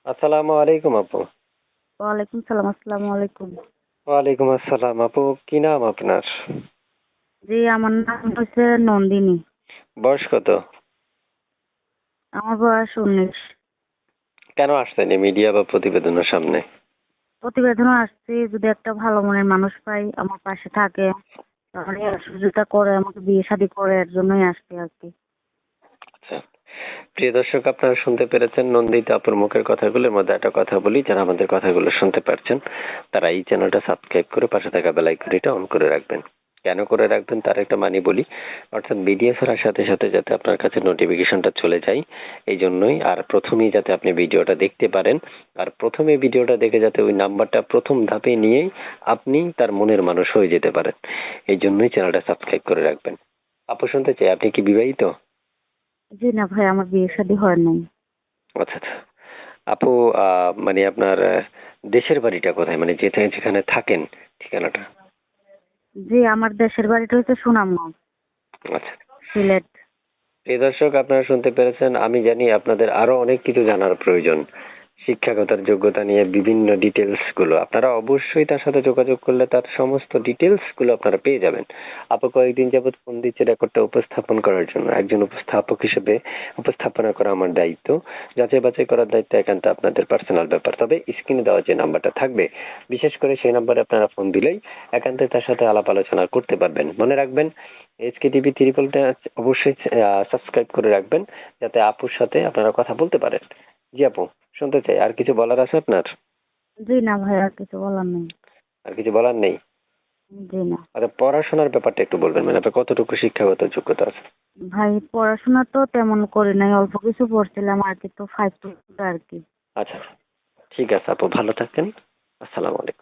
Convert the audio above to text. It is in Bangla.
আসসালামু আলাইকুম আপু। ওয়ালাইকুম সালাম। আসসালামু আলাইকুম। ওয়ালাইকুম আসসালাম আপু, কি নাম আপনার? জি, আমার নাম হচ্ছে নন্দিনী। বয়স কত? আমার বয়স 19। কেন আসছেন এই মিডিয়া বা প্রতিবেদনের সামনে? প্রতিবেদনও আসছি, যদি একটা ভালো মনের মানুষ পাই আমার পাশে থাকে তাহলে সহযোগিতা করে আমাকে বিয়ে শাদী করে, এর জন্যই আসছি আর কি। আচ্ছা, প্রিয় দর্শক, আপনারা শুনতে পেরেছেন নন্দিতা আপুর মুখের কথাগুলোর মধ্যে একটা কথা বলি, যারা আমাদের কথাগুলো শুনতে পারছেন তারা এই চ্যানেলটা সাবস্ক্রাইব করে পাশে থাকা বেল আইকনটা অন করে রাখবেন। কেন করে রাখবেন তার একটা মানে বলি, অর্থাৎ ভিডিও ছাড়ার সাথে সাথে যাতে আপনার কাছে নোটিফিকেশনটা চলে যায় এই জন্যই। আর প্রথমেই যাতে আপনি ভিডিওটা দেখতে পারেন, আর প্রথমে ভিডিওটা দেখে যাতে ওই নাম্বারটা প্রথম ধাপে নিয়েই আপনি তার মনের মানুষ হয়ে যেতে পারেন, এই জন্যই চ্যানেলটা সাবস্ক্রাইব করে রাখবেন। আপু, শুনতে চাই আপনি কি বিবাহিত? জি না ভাই, আমার বিয়ে শাদী হয় নাই। আচ্ছা আচ্ছা। আপু, মানে আপনার দেশের বাড়িটা কোথায়, মানে যেখানে থাকেন ঠিকানাটা? জি, আমার দেশের বাড়িটা হচ্ছে সুনামগঞ্জ, আচ্ছা। সিলেট। প্রিয় দর্শক, আপনারা শুনতে পেরেছেন। আমি জানি আপনাদের আরো অনেক কিছু জানার প্রয়োজন শিক্ষাগতার যোগ্যতা নিয়ে, বিভিন্ন ডিটেলস গুলো আপনারা অবশ্যই তার সাথে যোগাযোগ করলে তার সমস্ত ডিটেলস গুলো আপনারা পেয়ে যাবেন। আপু কয়েকদিন যাবত ফোন দিচ্ছে রেকর্ডটা উপস্থাপন করার জন্য। একজন উপস্থাপক হিসেবে উপস্থাপনা করা আমার দায়িত্ব, যাচাই বাছাই করার দায়িত্ব একান্ত আপনাদের পার্সোনাল ব্যাপার। তবে স্ক্রিনে দেওয়া যে নাম্বারটা থাকবে, বিশেষ করে সেই নাম্বারে আপনারা ফোন দিলেই একান্তে তার সাথে আলাপ আলোচনা করতে পারবেন। মনে রাখবেন, এইচকে টিভি ত্রিপলটা অবশ্যই সাবস্ক্রাইব করে রাখবেন, যাতে আপুর সাথে আপনারা কথা বলতে পারেন। জি আপু, শুনতে চাই, আর কিছু বলার আছে আপনার? জি না ভাই, আর কিছু বলার নেই। আর কিছু বলার নেই? জি না আচ্ছা, পড়াশোনার ব্যাপারটা একটু বলবেন, মানে আপনার কতটুকু শিক্ষাগত যোগ্যতা আছে? ভাই, পড়াশোনা তো তেমন করি নাই, অল্প কিছু পড়ছিলাম আর কি, তো 5 আর কি। আচ্ছা, ঠিক আছে আপু, ভালো থাকেন। আসসালামু আলাইকুম।